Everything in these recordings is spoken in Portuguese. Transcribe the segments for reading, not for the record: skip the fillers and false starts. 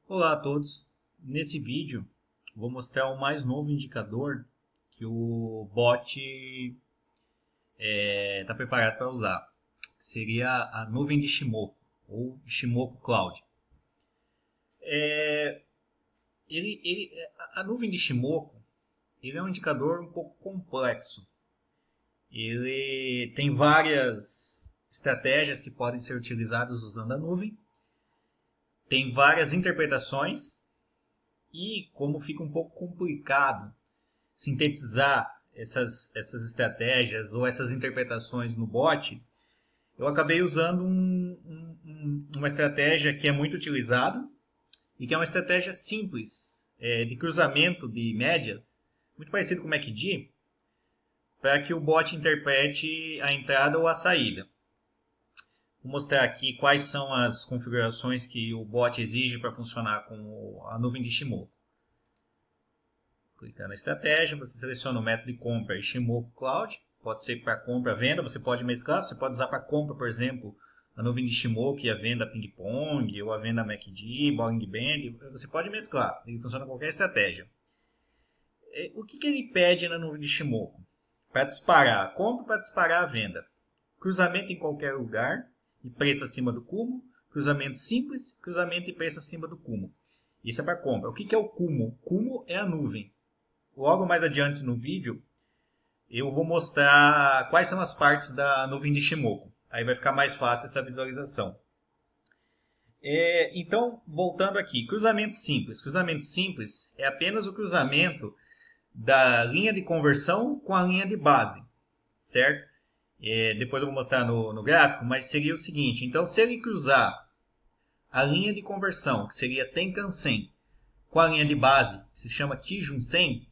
Olá a todos. Nesse vídeo vou mostrar o mais novo indicador que o bot está preparado para usar. Seria a nuvem de Shimoku ou Shimoku Cloud. A nuvem de Shimoku ele é um indicador um pouco complexo. Ele tem várias estratégias que podem ser utilizadas usando a nuvem. Tem várias interpretações e como fica um pouco complicado sintetizar essas estratégias ou essas interpretações no bot, eu acabei usando uma estratégia que é muito utilizada e que é uma estratégia simples de cruzamento de média, muito parecido com o MACD, para que o bot interprete a entrada ou a saída. Vou mostrar aqui quais são as configurações que o bot exige para funcionar com a nuvem de Shimoku. Clicar na estratégia, você seleciona o método de compra Shimoku Cloud. Pode ser para compra e venda, você pode mesclar, você pode usar para compra, por exemplo, a nuvem de Shimoku e a venda Ping Pong, ou a venda MACD, Bollinger Band, você pode mesclar, ele funciona com qualquer estratégia. O que ele pede na nuvem de Shimoku? Para disparar a compra, para disparar a venda. Cruzamento em qualquer lugar e preço acima do Kumo, cruzamento simples, cruzamento e preço acima do Kumo. Isso é para compra. O que é o Kumo? Kumo é a nuvem. Logo mais adiante no vídeo, eu vou mostrar quais são as partes da nuvem de Shimoku. Aí vai ficar mais fácil essa visualização. Então, voltando aqui, cruzamento simples. Cruzamento simples é apenas o cruzamento da linha de conversão com a linha de base, certo? Depois eu vou mostrar no gráfico, mas seria o seguinte. Então, se ele cruzar a linha de conversão, que seria Tenkan-sen, com a linha de base, que se chama Kijun-sen,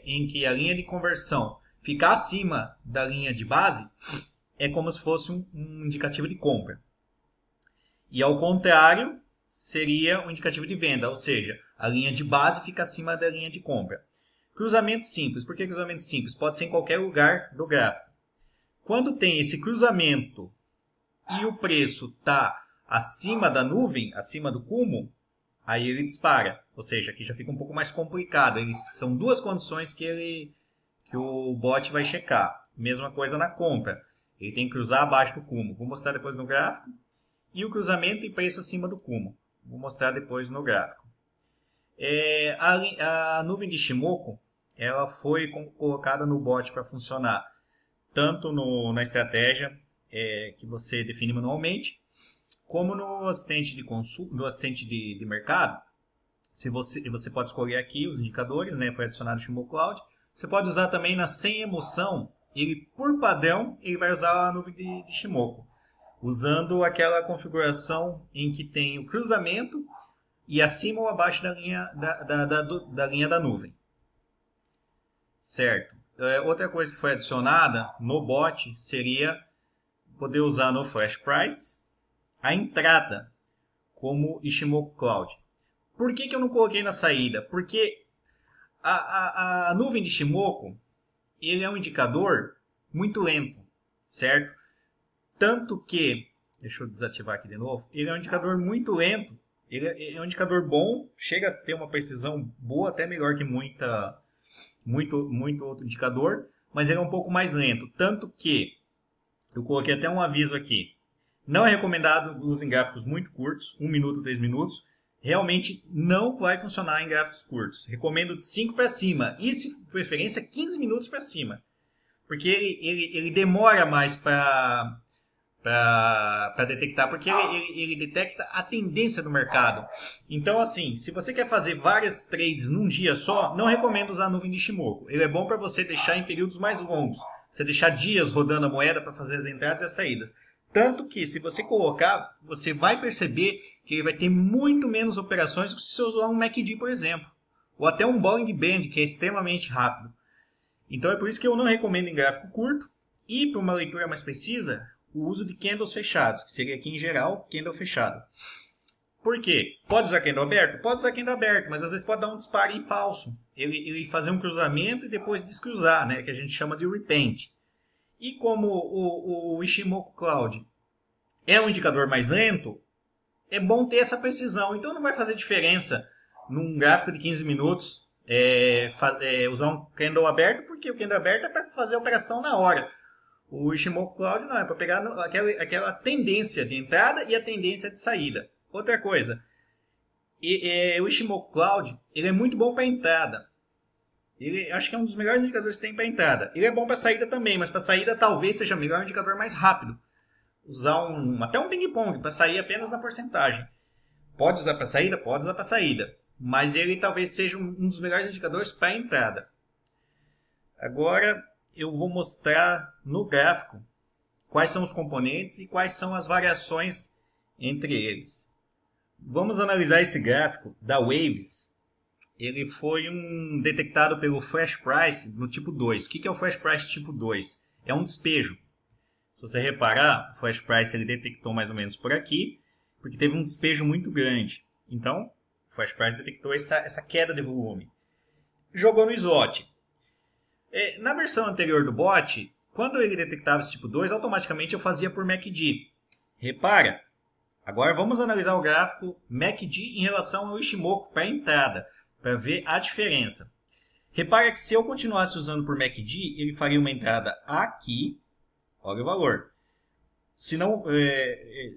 em que a linha de conversão fica acima da linha de base, é como se fosse um indicativo de compra. E ao contrário, seria um indicativo de venda, ou seja, a linha de base fica acima da linha de compra. Cruzamento simples. Por que cruzamento simples? Pode ser em qualquer lugar do gráfico. Quando tem esse cruzamento e o preço está acima da nuvem, acima do Kumo, aí ele dispara. Ou seja, aqui já fica um pouco mais complicado. São duas condições que o bot vai checar. Mesma coisa na compra. Ele tem que cruzar abaixo do Kumo. Vou mostrar depois no gráfico. E o cruzamento e preço acima do Kumo. Vou mostrar depois no gráfico. A nuvem de Shimoku ela foi colocada no bot para funcionar tanto na estratégia que você define manualmente, como no assistente de consulta, no assistente de mercado. Você pode escolher aqui os indicadores, né? Foi adicionado o Shimoku Cloud. Você pode usar também na sem emoção. Ele, por padrão, ele vai usar a nuvem de Shimoku, usando aquela configuração em que tem o cruzamento e acima ou abaixo da linha da linha da nuvem. Certo. Outra coisa que foi adicionada no bot seria poder usar no Flash Price a entrada como Shimoku Cloud. Por que eu não coloquei na saída? Porque a nuvem de Shimoku ele é um indicador muito lento, certo? Tanto que, deixa eu desativar aqui de novo, ele é um indicador muito lento, ele é um indicador bom, chega a ter uma precisão boa, até melhor que muito outro indicador, mas ele é um pouco mais lento. Tanto que, eu coloquei até um aviso aqui, não é recomendado usar em gráficos muito curtos, 1 minuto, 3 minutos, realmente não vai funcionar em gráficos curtos. Recomendo de 5 para cima, e se preferência 15 minutos para cima, porque ele demora mais para detectar, porque ele detecta a tendência do mercado. Então, assim, se você quer fazer vários trades num dia só, não recomendo usar a nuvem de Shimoku. Ele é bom para você deixar em períodos mais longos. Você deixar dias rodando a moeda para fazer as entradas e as saídas. Tanto que, se você colocar, você vai perceber que ele vai ter muito menos operações do que se você usar um MACD, por exemplo. Ou até um Bollinger Band, que é extremamente rápido. Então, é por isso que eu não recomendo em gráfico curto. E, para uma leitura mais precisa, o uso de candles fechados, que seria aqui em geral, candle fechado. Por quê? Pode usar candle aberto? Pode usar candle aberto, mas às vezes pode dar um disparo em falso. Ele fazer um cruzamento e depois descruzar, né? Que a gente chama de repent. E como o Shimoku Cloud é um indicador mais lento, é bom ter essa precisão. Então não vai fazer diferença num gráfico de 15 minutos usar um candle aberto, porque o candle aberto é para fazer a operação na hora. O Ichimoku Cloud não, é para pegar aquela tendência de entrada e a tendência de saída. Outra coisa, o Ichimoku Cloud ele é muito bom para entrada. Ele acho que é um dos melhores indicadores que tem para entrada. Ele é bom para saída também, mas para saída talvez seja melhor um indicador mais rápido. Usar até um ping-pong para sair apenas na porcentagem. Pode usar para saída? Pode usar para saída. Mas ele talvez seja um dos melhores indicadores para entrada. Agora eu vou mostrar no gráfico quais são os componentes e quais são as variações entre eles. Vamos analisar esse gráfico da Waves. Ele foi detectado pelo Flash Price no tipo 2. O que é o Flash Price tipo 2? É um despejo. Se você reparar, o Flash Price ele detectou mais ou menos por aqui, porque teve um despejo muito grande. Então, o Flash Price detectou essa queda de volume. Jogou no slot. Na versão anterior do bot, quando ele detectava esse tipo 2, automaticamente eu fazia por MACD. Repara, agora vamos analisar o gráfico MACD em relação ao Ichimoku para a entrada, para ver a diferença. Repara que se eu continuasse usando por MACD, ele faria uma entrada aqui, olha o valor. Se não,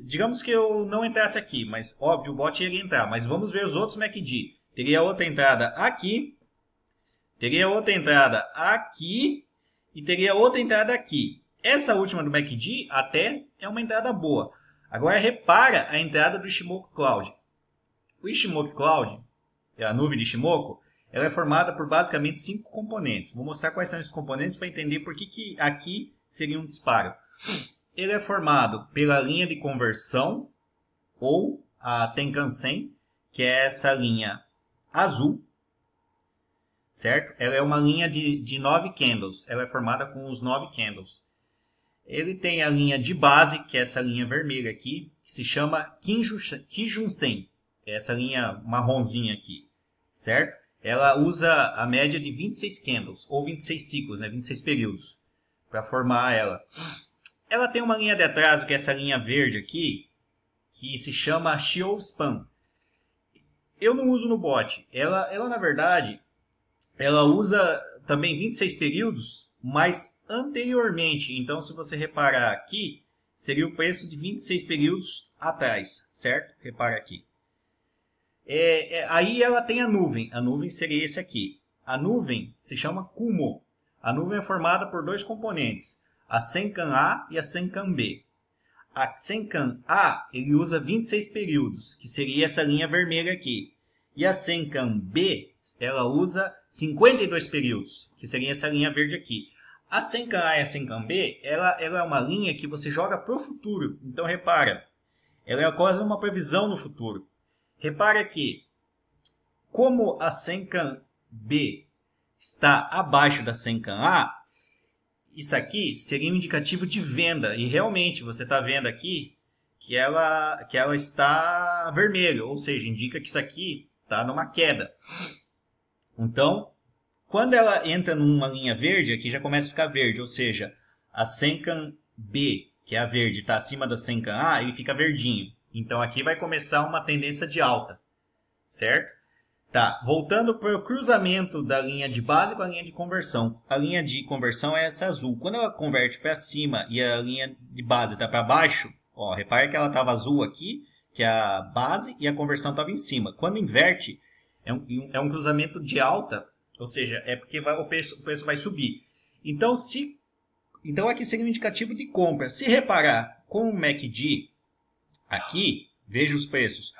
digamos que eu não entrasse aqui, mas óbvio o bot iria entrar, mas vamos ver os outros MACD. Teria outra entrada aqui, teria outra entrada aqui e teria outra entrada aqui. Essa última do MACD até é uma entrada boa. Agora repara a entrada do Ichimoku Cloud. O Ichimoku Cloud, a nuvem de Ichimoku, ela é formada por basicamente 5 componentes. Vou mostrar quais são esses componentes para entender por que aqui seria um disparo. Ele é formado pela linha de conversão, ou a Tenkan-sen, que é essa linha azul, certo? Ela é uma linha de 9 candles, ela é formada com os 9 candles. Ele tem a linha de base, que é essa linha vermelha aqui, que se chama Kijun-sen, essa linha marronzinha aqui, certo? Ela usa a média de 26 candles, ou 26 ciclos, né? 26 períodos, para formar ela. Ela tem uma linha de atraso, que é essa linha verde aqui, que se chama Chiou Span. Eu não uso no bot. Ela na verdade, ela usa também 26 períodos, mas anteriormente. Então, se você reparar aqui, seria o preço de 26 períodos atrás, certo? Repara aqui. Aí ela tem a nuvem. A nuvem seria esse aqui. A nuvem se chama Kumo. A nuvem é formada por 2 componentes. A Senkan A e a Senkan B. A Senkan A ele usa 26 períodos, que seria essa linha vermelha aqui. E a Senkan B ela usa 52 períodos, que seria essa linha verde aqui. A Senkan A e a Senkan B ela é uma linha que você joga para o futuro. Então repara, ela é quase uma previsão no futuro. Repara que, como a Senkan B está abaixo da Senkan A, isso aqui seria um indicativo de venda. E realmente você está vendo aqui que ela está vermelha. Ou seja, indica que isso aqui está numa queda. Então, quando ela entra numa linha verde, aqui já começa a ficar verde. Ou seja, a Senkan B, que é a verde, está acima da Senkan A, ele fica verdinho. Então aqui vai começar uma tendência de alta. Certo? Tá, voltando para o cruzamento da linha de base com a linha de conversão. A linha de conversão é essa azul. Quando ela converte para cima e a linha de base está para baixo, ó, repare que ela estava azul aqui, que é a base, e a conversão estava em cima. Quando inverte, é um cruzamento de alta, ou seja, é porque o preço vai subir. Então aqui seria um indicativo de compra. Se reparar com o MACD aqui, veja os preços.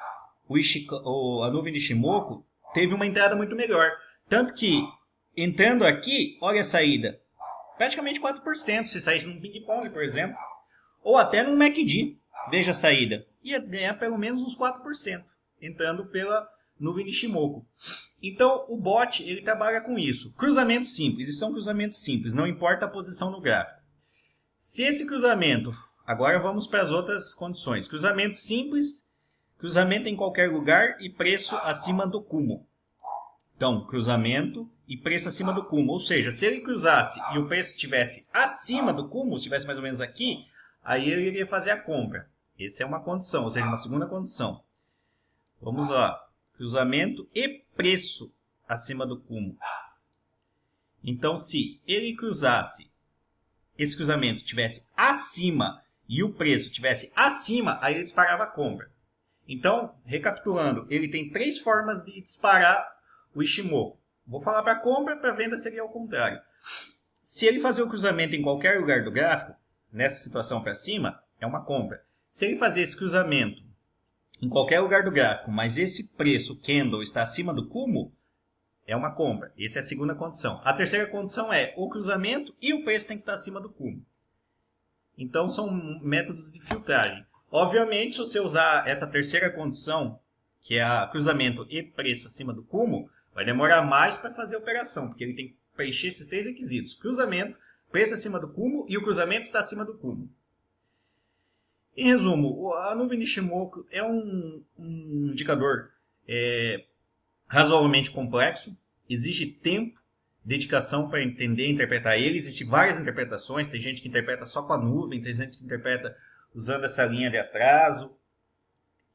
A nuvem de Ichimoku teve uma entrada muito melhor. Tanto que, entrando aqui, olha a saída. Praticamente 4%, se saísse num ping-pong, por exemplo. Ou até num MACD. Veja a saída. Ia ganhar pelo menos uns 4%, entrando pela nuvem de Ichimoku. Então, o bot ele trabalha com isso. Cruzamento simples. Isso é um cruzamento simples, não importa a posição no gráfico. Se esse cruzamento... Agora vamos para as outras condições. Cruzamento simples... Cruzamento em qualquer lugar e preço acima do Kumo. Então, cruzamento e preço acima do Kumo. Ou seja, se ele cruzasse e o preço estivesse acima do Kumo, estivesse mais ou menos aqui, aí ele iria fazer a compra. Essa é uma condição, ou seja, uma segunda condição. Vamos lá. Cruzamento e preço acima do cúmulo. Então, se ele cruzasse, esse cruzamento estivesse acima e o preço estivesse acima, aí ele disparava a compra. Então, recapitulando, ele tem 3 formas de disparar o Ishimoku. Vou falar para compra, para venda seria ao contrário. Se ele fazer o cruzamento em qualquer lugar do gráfico, nessa situação para cima, é uma compra. Se ele fazer esse cruzamento em qualquer lugar do gráfico, mas esse preço candle está acima do cúmulo, é uma compra. Essa é a segunda condição. A terceira condição é o cruzamento e o preço tem que estar acima do cúmulo. Então, são métodos de filtragem. Obviamente, se você usar essa terceira condição, que é a cruzamento e preço acima do cúmulo, vai demorar mais para fazer a operação, porque ele tem que preencher esses 3 requisitos. Cruzamento, preço acima do cúmulo e o cruzamento está acima do cúmulo. Em resumo, a nuvem de Ishimoku é um indicador razoavelmente complexo. Exige tempo, dedicação para entender e interpretar ele. Existem várias interpretações. Tem gente que interpreta só com a nuvem, tem gente que interpreta usando essa linha de atraso.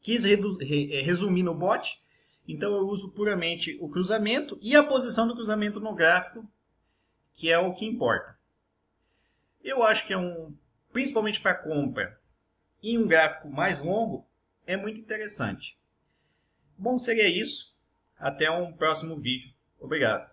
Quis resumir no bot, então eu uso puramente o cruzamento e a posição do cruzamento no gráfico, que é o que importa. Eu acho que principalmente para compra, em um gráfico mais longo, é muito interessante. Bom, seria isso. Até um próximo vídeo. Obrigado.